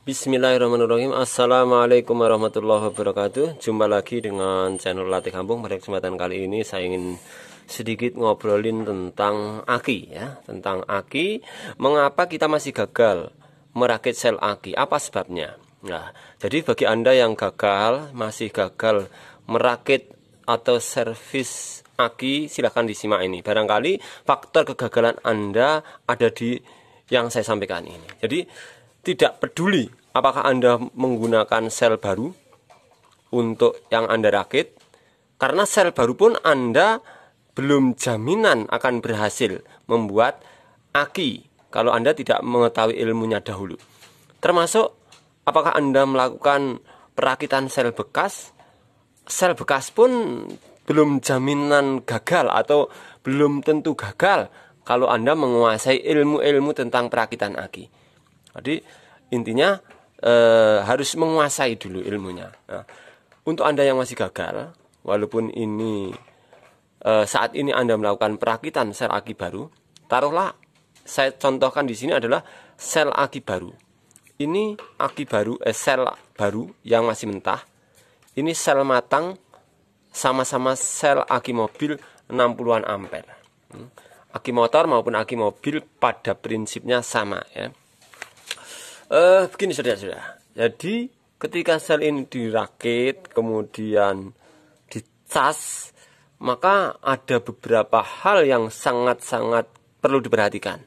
Bismillahirrahmanirrahim. Assalamualaikum warahmatullahi wabarakatuh. Jumpa lagi dengan channel Latih Kampung. Pada kesempatan kali ini saya ingin sedikit ngobrolin tentang aki ya, tentang aki. Mengapa kita masih gagal merakit sel aki? Apa sebabnya? Nah, jadi bagi Anda yang masih gagal merakit atau servis aki, silahkan disimak ini. Barangkali faktor kegagalan Anda ada di yang saya sampaikan ini. Jadi tidak peduli apakah Anda menggunakan sel baru untuk yang Anda rakit, karena sel baru pun Anda belum jaminan akan berhasil membuat aki kalau Anda tidak mengetahui ilmunya dahulu. Termasuk apakah Anda melakukan perakitan sel bekas pun belum jaminan gagal atau belum tentu gagal kalau Anda menguasai ilmu-ilmu tentang perakitan aki. Jadi intinya harus menguasai dulu ilmunya. Nah, untuk Anda yang masih gagal, walaupun ini saat ini Anda melakukan perakitan sel aki baru, taruhlah saya contohkan di sini adalah sel aki baru. Ini aki baru, sel baru yang masih mentah. Ini sel matang, sama-sama sel aki mobil 60-an ampere. Aki motor maupun aki mobil pada prinsipnya sama ya. Begini saudara-saudara. Jadi ketika sel ini dirakit kemudian dicas, maka ada beberapa hal yang sangat-sangat perlu diperhatikan.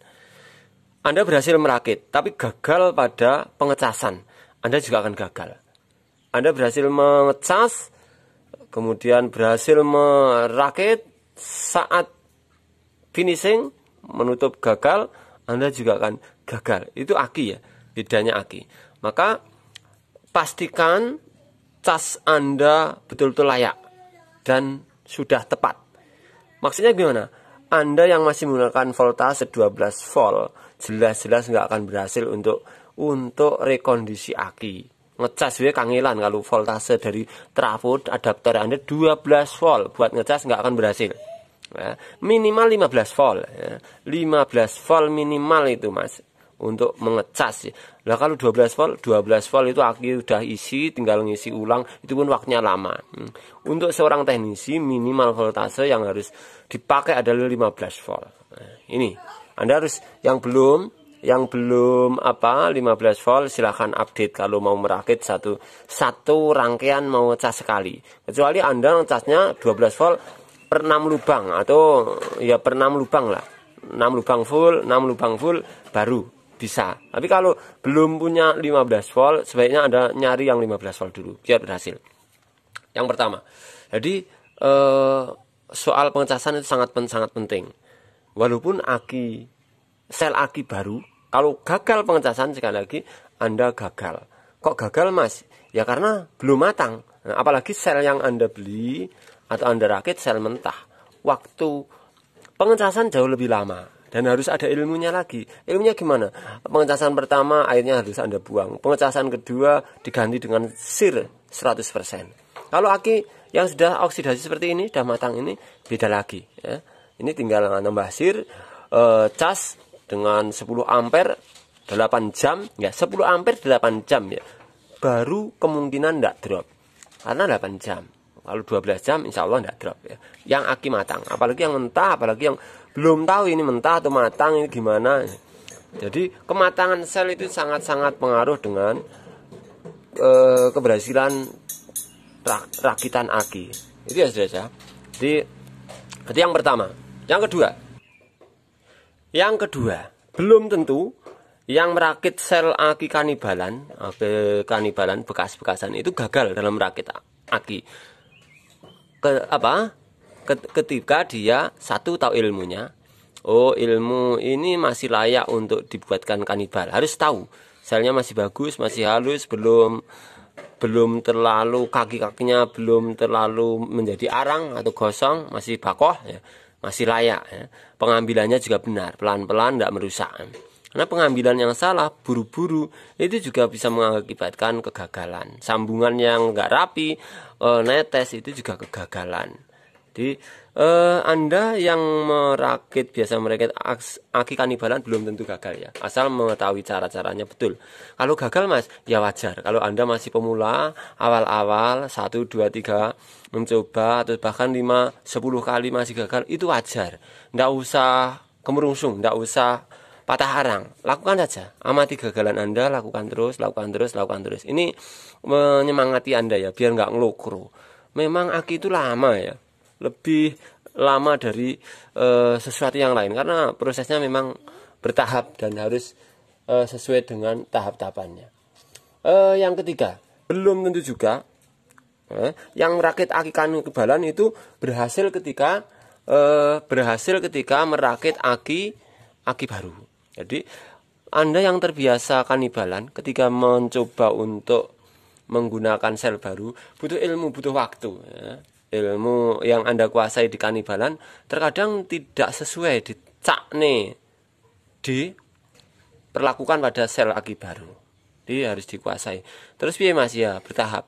Anda berhasil merakit tapi gagal pada pengecasan, Anda juga akan gagal. Anda berhasil mengecas kemudian berhasil merakit, saat finishing menutup gagal, Anda juga akan gagal. Itu aki ya, bedanya aki. Maka pastikan cas Anda betul-betul layak dan sudah tepat. Maksudnya gimana? Anda yang masih menggunakan voltase 12 volt jelas-jelas nggak akan berhasil untuk rekondisi aki. Ngecas ya kangelan kalau voltase dari trafo adaptor Anda 12 volt buat ngecas nggak akan berhasil. Ya, minimal 15 volt ya. 15 volt minimal itu Mas untuk mengecas. Nah kalau 12 volt itu aki udah isi, tinggal ngisi ulang, itu pun waktunya lama. Untuk seorang teknisi minimal voltase yang harus dipakai adalah 15 volt. Nah, ini Anda harus yang belum 15 volt silahkan update kalau mau merakit satu rangkaian mau ngecas sekali. Kecuali Anda ngecasnya 12 volt per 6 lubang atau ya per 6 lubang lah. 6 lubang full baru bisa. Tapi kalau belum punya 15 volt, sebaiknya Anda nyari yang 15 volt dulu biar berhasil. Yang pertama. Jadi soal pengecasan itu sangat penting. Walaupun sel aki baru, kalau gagal pengecasan sekali lagi Anda gagal. Kok gagal Mas? Ya karena belum matang. Nah, apalagi sel yang Anda beli atau Anda rakit sel mentah. Waktu pengecasan jauh lebih lama. Dan harus ada ilmunya lagi. Ilmunya gimana? Pengecasan pertama airnya harus Anda buang. Pengecasan kedua diganti dengan sir 100%. Kalau aki yang sudah oksidasi seperti ini, sudah matang ini, beda lagi. Ya. Ini tinggal nambah sir, cas dengan 10 ampere 8 jam. Ya, 10 ampere 8 jam ya. Baru kemungkinan tidak drop. Karena 8 jam. Kalau 12 jam insya Allah tidak drop ya. Yang aki matang. Apalagi yang mentah, apalagi yang belum tahu ini mentah atau matang ini gimana. Jadi kematangan sel itu sangat-sangat pengaruh dengan keberhasilan rakitan aki. Itu ya saudara. Jadi yang pertama. Yang kedua, belum tentu yang merakit sel aki kanibalan bekas-bekasan itu gagal dalam merakit aki. Ketika dia tahu ilmunya, ilmu ini masih layak untuk dibuatkan kanibal. Harus tahu selnya masih bagus, masih halus, belum terlalu kaki-kakinya belum terlalu menjadi arang atau gosong, masih bakoh ya, masih layak ya. Pengambilannya juga benar, pelan-pelan tidak merusak. Karena pengambilan yang salah, buru-buru itu juga bisa mengakibatkan kegagalan. Sambungan yang nggak rapi, netes itu juga kegagalan. Jadi Anda yang biasa merakit aki kanibalan belum tentu gagal ya, asal mengetahui cara-caranya betul. Kalau gagal Mas, ya wajar. Kalau Anda masih pemula, awal-awal 1, 2, 3 mencoba atau bahkan 5, 10 kali masih gagal, itu wajar. Nggak usah kemerungsung, nggak usah patah arang, lakukan saja. Amati kegagalan Anda, lakukan terus, lakukan terus, lakukan terus. Ini menyemangati Anda ya, biar nggak ngelokro. Memang aki itu lama ya, lebih lama dari sesuatu yang lain karena prosesnya memang bertahap dan harus sesuai dengan tahap-tahapannya. Yang ketiga, belum tentu juga yang merakit aki kanibalan itu berhasil ketika merakit aki baru. Jadi Anda yang terbiasa kanibalan ketika mencoba untuk menggunakan sel baru butuh ilmu, butuh waktu ya. Ilmu yang Anda kuasai di kanibalan terkadang tidak sesuai diperlakukan pada sel aki baru. Jadi harus dikuasai. Terus piye Mas ya, bertahap.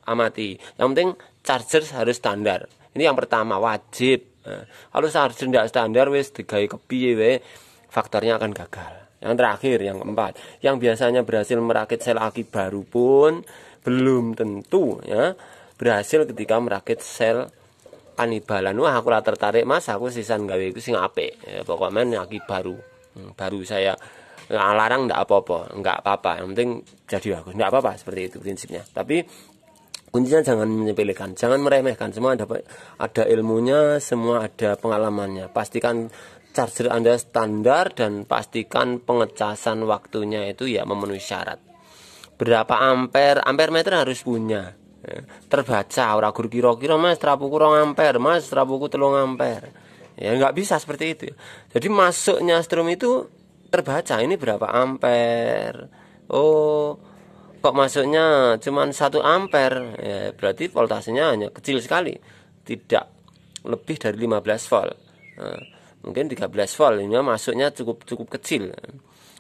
Amati. Yang penting charger harus standar. Ini yang pertama, wajib. Nah, kalau charger tidak standar wis digawe kepiye wae, faktornya akan gagal. Yang terakhir, yang keempat, yang biasanya berhasil merakit sel aki baru pun belum tentu ya berhasil ketika merakit sel kanibalan. Wah, aku lah tertarik Mas, aku sisan gawe iku sing apik. Ya, pokoknya aki baru. Baru saya larang enggak apa-apa. Yang penting jadi bagus. Enggak apa-apa, seperti itu prinsipnya. Tapi kuncinya jangan menyepelekan, jangan meremehkan. Semua ada ilmunya, semua ada pengalamannya. Pastikan charger Anda standar dan pastikan pengecasan waktunya itu ya memenuhi syarat. Berapa ampere meter harus punya. Terbaca, ora gur kira-kira Mas trapuku 2 ampere, Mas trapuku 3 ampere. Ya nggak bisa seperti itu. Jadi masuknya strom itu terbaca, ini berapa ampere. Oh, kok masuknya cuma 1 ampere. Ya, berarti voltasenya hanya kecil sekali. Tidak lebih dari 15 volt. Nah, mungkin 13 volt, ini masuknya cukup kecil.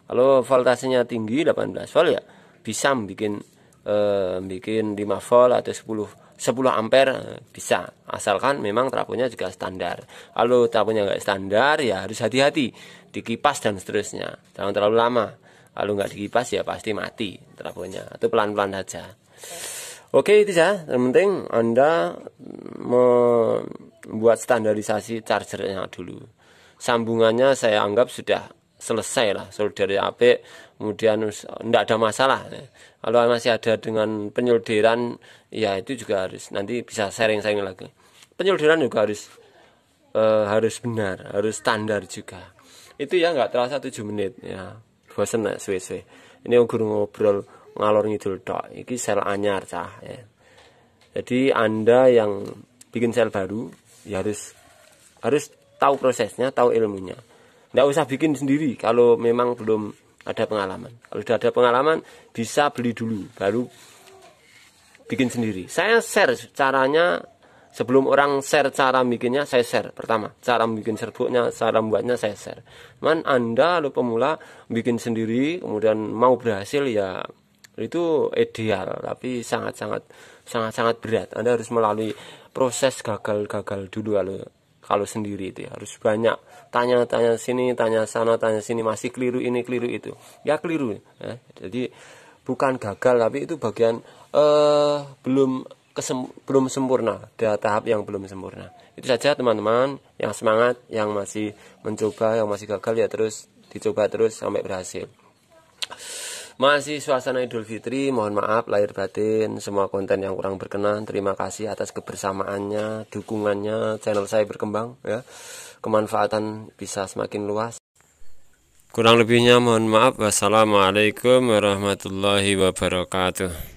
Kalau voltasenya tinggi 18 volt ya bisa bikin 5 volt atau 10 ampere bisa, asalkan memang trafonya juga standar. Kalau trafonya nggak standar ya harus hati-hati dikipas dan seterusnya, jangan terlalu lama. Kalau nggak dikipas ya pasti mati trafonya, atau pelan-pelan saja. Oke, itu saja. Yang penting Anda membuat standarisasi chargernya dulu. Sambungannya saya anggap sudah selesai lah, solder apik, kemudian tidak ada masalah. Kalau masih ada dengan penyolderan, ya itu juga harus nanti bisa sharing lagi. Penyolderan juga harus benar, harus standar juga. Itu ya nggak terasa 7 menit ya, bosen lah suwe-suwe. Ini ngobrol ngalor ngidul tok. Iki sel anyar cah ya. Jadi Anda yang bikin sel baru ya harus tahu prosesnya, tahu ilmunya. Nggak usah bikin sendiri kalau memang belum ada pengalaman. Kalau sudah ada pengalaman bisa beli dulu baru bikin sendiri. Saya share caranya sebelum orang share cara bikinnya, saya share pertama cara bikin serbuknya, cara membuatnya saya share. Cuman Anda lo pemula bikin sendiri kemudian mau berhasil ya itu ideal, tapi sangat berat. Anda harus melalui proses gagal dulu kalau sendiri itu ya. Harus banyak tanya sini, tanya sana, tanya sini, masih keliru ini, keliru itu. Ya keliru ya. Jadi bukan gagal tapi itu bagian belum sempurna, ada tahap yang belum sempurna. Itu saja teman-teman, yang semangat, yang masih mencoba, yang masih gagal ya terus dicoba terus sampai berhasil. Masih suasana Idul Fitri, mohon maaf lahir batin semua konten yang kurang berkenan. Terima kasih atas kebersamaannya, dukungannya, channel saya berkembang ya. Kemanfaatan bisa semakin luas. Kurang lebihnya mohon maaf. Wassalamualaikum warahmatullahi wabarakatuh.